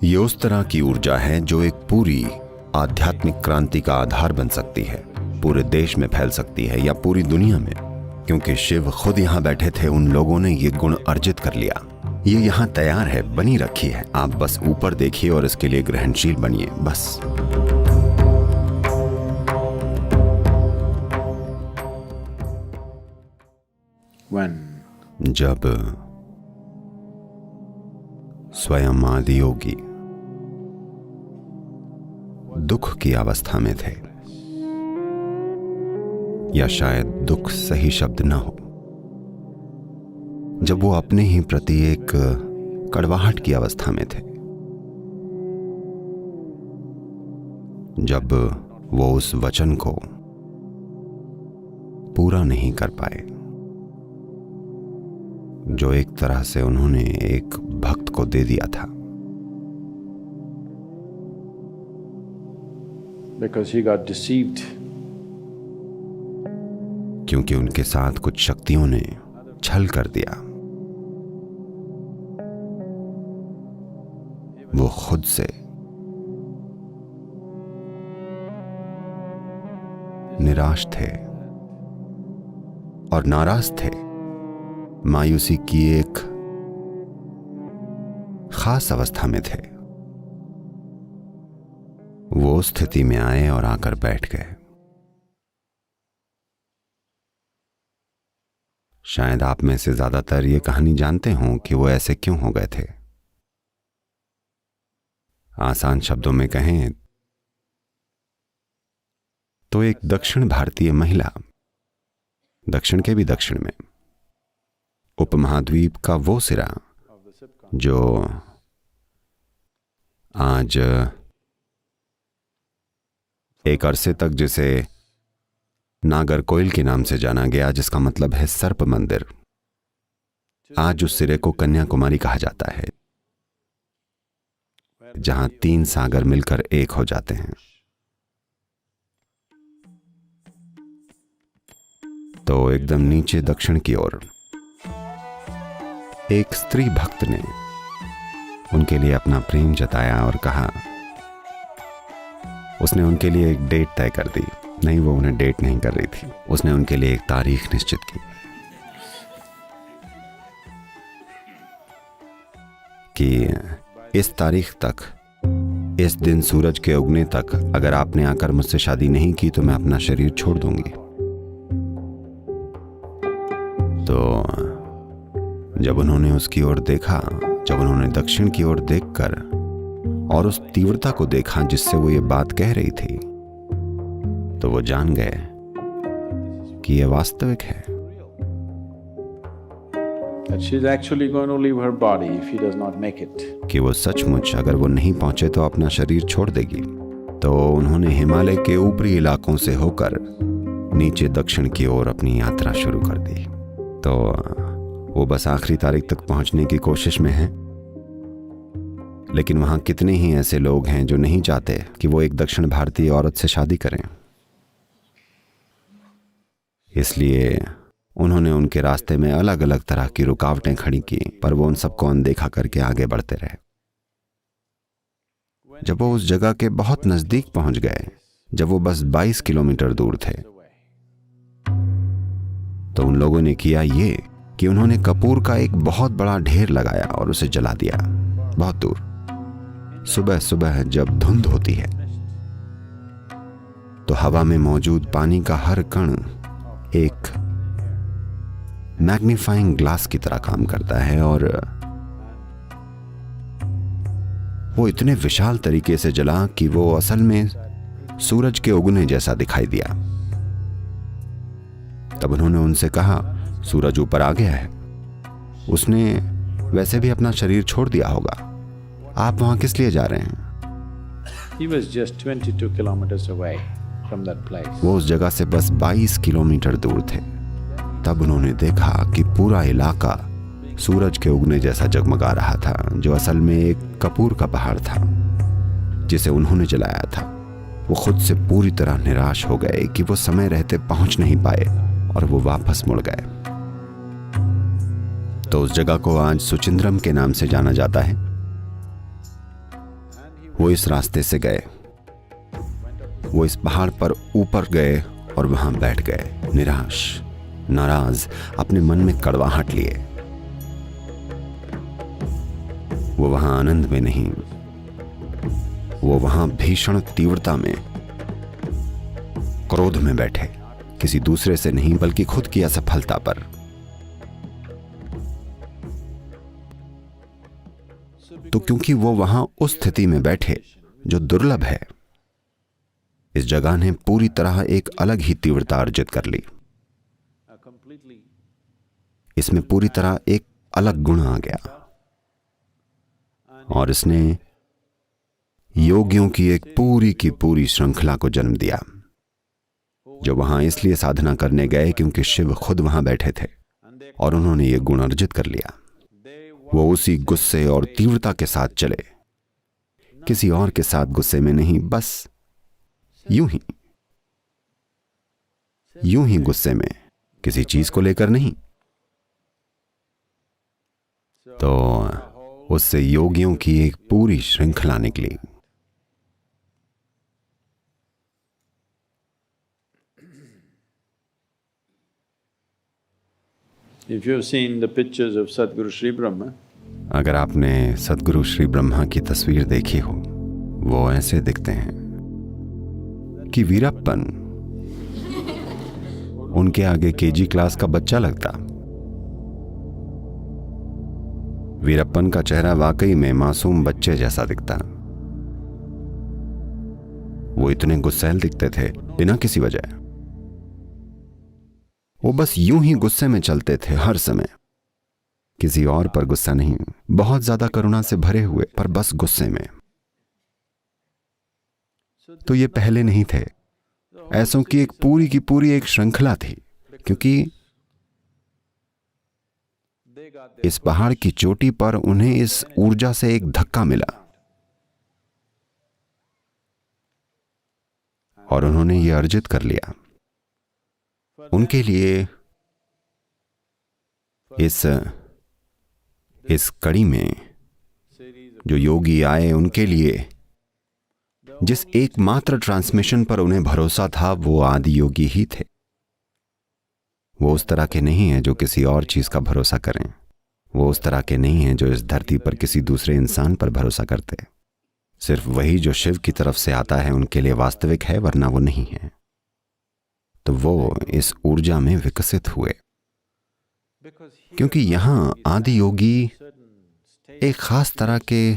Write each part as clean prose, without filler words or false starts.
ये उस तरह की ऊर्जा है जो एक पूरी आध्यात्मिक क्रांति का आधार बन सकती है, पूरे देश में फैल सकती है या पूरी दुनिया में। क्योंकि शिव खुद यहाँ बैठे थे, उन लोगों ने ये गुण अर्जित कर लिया। ये यहाँ तैयार है, बनी रखी है। आप बस ऊपर देखिए और इसके लिए ग्रहणशील बनिए, बस। जब स्वयं आदि योगी दुख की अवस्था में थे, या शायद दुख सही शब्द न हो, जब वो अपने ही प्रति एक कड़वाहट की अवस्था में थे, जब वो उस वचन को पूरा नहीं कर पाए जो एक तरह से उन्होंने एक भक्त को दे दिया था। Because he got deceived. क्योंकि उनके साथ कुछ शक्तियों ने छल कर दिया। वो खुद से निराश थे और नाराज थे। मायूसी की एक खास अवस्था में थे। वो स्थिति में आए और आकर बैठ गए। शायद आप में से ज्यादातर ये कहानी जानते हों कि वो ऐसे क्यों हो गए थे। आसान शब्दों में कहें तो एक दक्षिण भारतीय महिला, दक्षिण के भी दक्षिण में, उपमहाद्वीप का वो सिरा जो आज एक अरसे तक जिसे नागरकोइल के नाम से जाना गया, जिसका मतलब है सर्प मंदिर, आज उस सिरे को कन्याकुमारी कहा जाता है, जहां 3 सागर मिलकर एक हो जाते हैं। तो एकदम नीचे दक्षिण की ओर एक स्त्री भक्त ने उनके लिए अपना प्रेम जताया और कहा, उसने उनके लिए एक डेट तय कर दी। नहीं, वो उन्हें डेट नहीं कर रही थी, उसने उनके लिए एक तारीख निश्चित की कि इस तारीख तक, इस दिन सूरज के उगने तक अगर आपने आकर मुझसे शादी नहीं की तो मैं अपना शरीर छोड़ दूंगी। तो जब उन्होंने उसकी ओर देखा, जब उन्होंने दक्षिण की ओर देखकर और उस तीव्रता को देखा जिससे वो ये बात कह रही थी, तो वो जान गए कि यह वास्तविक है। कि वो सचमुच अगर वो नहीं पहुंचे तो अपना शरीर छोड़ देगी। तो उन्होंने हिमालय के ऊपरी इलाकों से होकर नीचे दक्षिण की ओर अपनी यात्रा शुरू कर दी। तो वो बस आखिरी तारीख तक पहुंचने की कोशिश में है, लेकिन वहां कितने ही ऐसे लोग हैं जो नहीं चाहते कि वो एक दक्षिण भारतीय औरत से शादी करें। इसलिए उन्होंने उनके रास्ते में अलग अलग तरह की रुकावटें खड़ी की, पर वो उन सबको अनदेखा करके आगे बढ़ते रहे। जब वो उस जगह के बहुत नजदीक पहुंच गए, जब वो बस 22 किलोमीटर दूर थे, तो उन लोगों ने किया ये कि उन्होंने कपूर का एक बहुत बड़ा ढेर लगाया और उसे जला दिया बहुत दूर। सुबह सुबह जब धुंध होती है तो हवा में मौजूद पानी का हर कण एक मैग्नीफाइंग ग्लास की तरह काम करता है और वो इतने विशाल तरीके से जला कि वो असल में सूरज के उगने जैसा दिखाई दिया। तब उन्होंने उनसे कहा, सूरज ऊपर आ गया है, उसने वैसे भी अपना शरीर छोड़ दिया होगा, आप वहां किस लिए जा रहे हैं? He was just 22 kilometers away from that place. वो उस जगह से बस 22 किलोमीटर दूर थे। तब उन्होंने देखा कि पूरा इलाका सूरज के उगने जैसा जगमगा रहा था, जो असल में एक कपूर का पहाड़ था जिसे उन्होंने जलाया था। वो खुद से पूरी तरह निराश हो गए कि वो समय रहते पहुंच नहीं पाए और वो वापस मुड़ गए। तो उस जगह को आज सुचिंद्रम के नाम से जाना जाता है। वो इस रास्ते से गए, वो इस पहाड़ पर ऊपर गए और वहां बैठ गए, निराश, नाराज, अपने मन में कड़वाहट लिए। वो वहां आनंद में नहीं, वो वहां भीषण तीव्रता में, क्रोध में बैठे, किसी दूसरे से नहीं बल्कि खुद की असफलता पर। तो क्योंकि वो वहां उस स्थिति में बैठे जो दुर्लभ है, इस जगह ने पूरी तरह एक अलग ही तीव्रता अर्जित कर ली। इसमें पूरी तरह एक अलग गुण आ गया और इसने योगियों की एक पूरी की पूरी श्रृंखला को जन्म दिया, जो वहां इसलिए साधना करने गए क्योंकि शिव खुद वहां बैठे थे और उन्होंने ये गुण अर्जित कर लिया। वो उसी गुस्से और तीव्रता के साथ चले, किसी और के साथ गुस्से में नहीं, बस यूं ही गुस्से में, किसी चीज को लेकर नहीं। तो उससे योगियों की एक पूरी श्रृंखला निकली। If you've seen the pictures of Sadguru Sri Brahma, अगर आपने सद्गुरु श्री ब्रह्मा की तस्वीर देखी हो, वो ऐसे दिखते हैं कि वीरप्पन उनके आगे केजी क्लास का बच्चा लगता। वीरप्पन का चेहरा वाकई में मासूम बच्चे जैसा दिखता। वो इतने गुस्सैल दिखते थे बिना किसी वजह। वो बस यूं ही गुस्से में चलते थे हर समय, किसी और पर गुस्सा नहीं, बहुत ज्यादा करुणा से भरे हुए, पर बस गुस्से में। तो ये पहले नहीं थे, ऐसों की एक पूरी की पूरी एक श्रृंखला थी, क्योंकि इस पहाड़ की चोटी पर उन्हें इस ऊर्जा से एक धक्का मिला और उन्होंने ये अर्जित कर लिया। उनके लिए इस कड़ी में जो योगी आए, उनके लिए जिस एकमात्र ट्रांसमिशन पर उन्हें भरोसा था, वो आदि योगी ही थे। वो उस तरह के नहीं हैं जो किसी और चीज का भरोसा करें। वो उस तरह के नहीं हैं जो इस धरती पर किसी दूसरे इंसान पर भरोसा करते। सिर्फ वही जो शिव की तरफ से आता है उनके लिए वास्तविक है, वरना वो नहीं है। तो वो इस ऊर्जा में विकसित हुए, क्योंकि यहां आदि योगी एक खास तरह के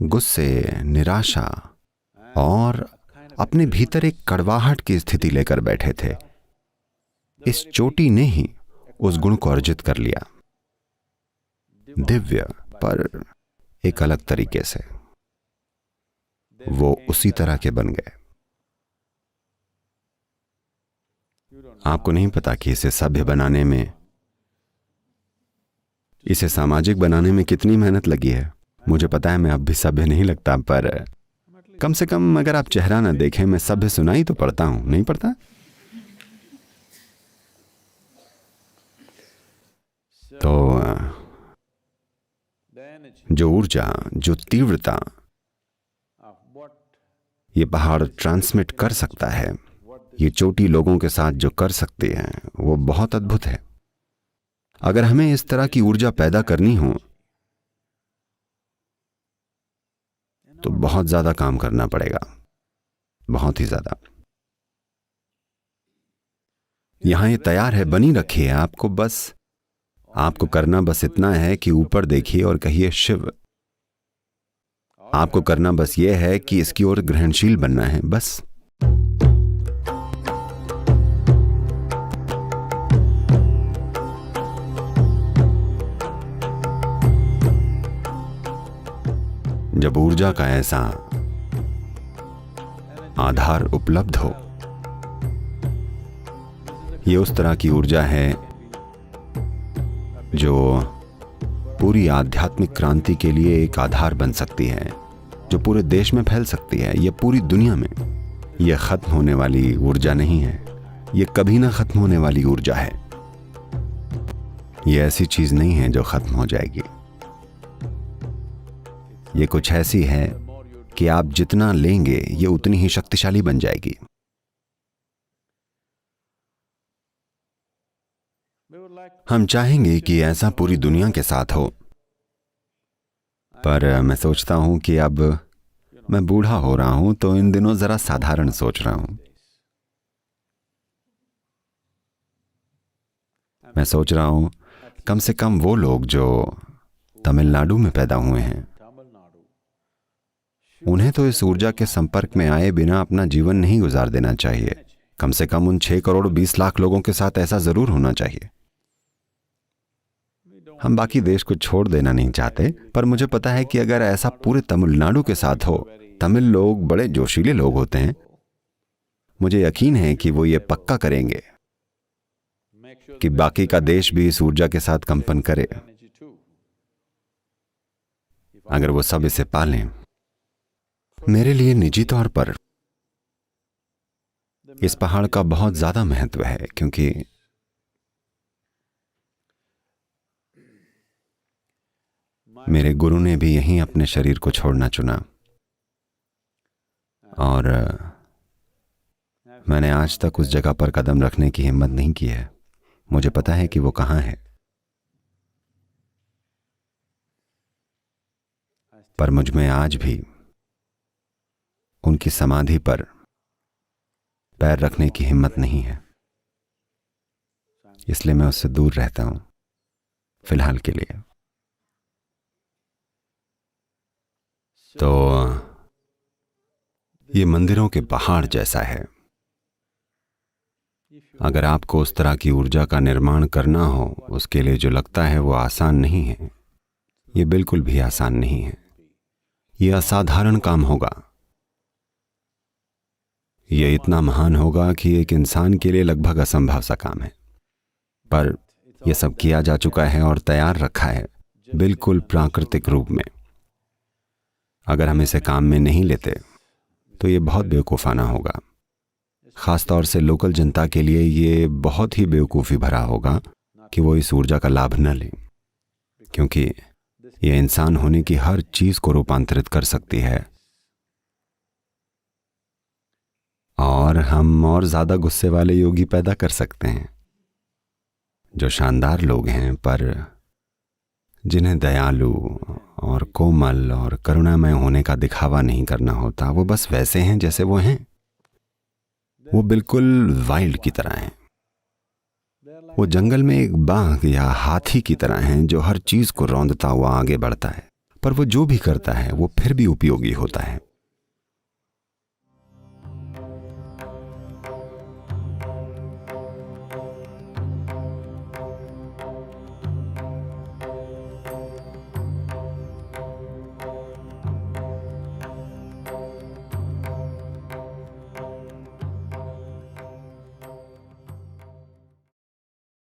गुस्से, निराशा और अपने भीतर एक कड़वाहट की स्थिति लेकर बैठे थे। इस चोटी ने ही उस गुण को अर्जित कर लिया, दिव्य, पर एक अलग तरीके से। वो उसी तरह के बन गए। आपको नहीं पता कि इसे सभ्य बनाने में, इसे सामाजिक बनाने में कितनी मेहनत लगी है। मुझे पता है मैं अब भी सभ्य नहीं लगता, पर कम से कम अगर आप चेहरा ना देखें, मैं सभ्य सुनाई तो पड़ता हूं, नहीं पड़ता? तो जो ऊर्जा, जो तीव्रता ये पहाड़ ट्रांसमिट कर सकता है, ये चोटी लोगों के साथ जो कर सकती है, वो बहुत अद्भुत है। अगर हमें इस तरह की ऊर्जा पैदा करनी हो तो बहुत ज्यादा काम करना पड़ेगा, बहुत ही ज्यादा। यहां ये तैयार है, बनी रखी है। आपको करना बस इतना है कि ऊपर देखिए और कहिए शिव। आपको करना बस ये है कि इसकी ओर ग्रहणशील बनना है, बस। जब ऊर्जा का ऐसा आधार उपलब्ध हो, ये उस तरह की ऊर्जा है जो पूरी आध्यात्मिक क्रांति के लिए एक आधार बन सकती है, जो पूरे देश में फैल सकती है, ये पूरी दुनिया में। ये खत्म होने वाली ऊर्जा नहीं है, ये कभी ना खत्म होने वाली ऊर्जा है। ये ऐसी चीज नहीं है जो खत्म हो जाएगी। ये कुछ ऐसी है कि आप जितना लेंगे ये उतनी ही शक्तिशाली बन जाएगी। हम चाहेंगे कि ऐसा पूरी दुनिया के साथ हो, पर मैं सोचता हूं कि अब मैं बूढ़ा हो रहा हूं तो इन दिनों जरा साधारण सोच रहा हूं। मैं सोच रहा हूं कम से कम वो लोग जो तमिलनाडु में पैदा हुए हैं, उन्हें तो इस ऊर्जा के संपर्क में आए बिना अपना जीवन नहीं गुजार देना चाहिए। कम से कम उन 6 करोड़ 20 लाख लोगों के साथ ऐसा जरूर होना चाहिए। हम बाकी देश को छोड़ देना नहीं चाहते, पर मुझे पता है कि अगर ऐसा पूरे तमिलनाडु के साथ हो, तमिल लोग बड़े जोशीले लोग होते हैं, मुझे यकीन है कि वो ये पक्का करेंगे कि बाकी का देश भी इस ऊर्जा के साथ कंपन करे। अगर वो सब इसे पालें। मेरे लिए निजी तौर पर इस पहाड़ का बहुत ज्यादा महत्व है, क्योंकि मेरे गुरु ने भी यहीं अपने शरीर को छोड़ना चुना, और मैंने आज तक उस जगह पर कदम रखने की हिम्मत नहीं की है। मुझे पता है कि वो कहां है, पर मुझ में आज भी उनकी समाधि पर पैर रखने की हिम्मत नहीं है, इसलिए मैं उससे दूर रहता हूं फिलहाल के लिए। तो ये मंदिरों के पहाड़ जैसा है। अगर आपको उस तरह की ऊर्जा का निर्माण करना हो, उसके लिए जो लगता है वो आसान नहीं है। ये बिल्कुल भी आसान नहीं है। ये असाधारण काम होगा। ये इतना महान होगा कि एक इंसान के लिए लगभग असंभव सा काम है, पर यह सब किया जा चुका है और तैयार रखा है बिल्कुल प्राकृतिक रूप में। अगर हम इसे काम में नहीं लेते तो ये बहुत बेवकूफाना होगा। खासतौर से लोकल जनता के लिए ये बहुत ही बेवकूफ़ी भरा होगा कि वो इस ऊर्जा का लाभ न लें, क्योंकि ये इंसान होने की हर चीज को रूपांतरित कर सकती है। और हम और ज्यादा गुस्से वाले योगी पैदा कर सकते हैं, जो शानदार लोग हैं पर जिन्हें दयालु और कोमल और करुणामय होने का दिखावा नहीं करना होता। वो बस वैसे हैं जैसे वो हैं। वो बिल्कुल वाइल्ड की तरह हैं। वो जंगल में एक बाघ या हाथी की तरह हैं जो हर चीज को रौंदता हुआ आगे बढ़ता है, पर वो जो भी करता है वो फिर भी उपयोगी होता है।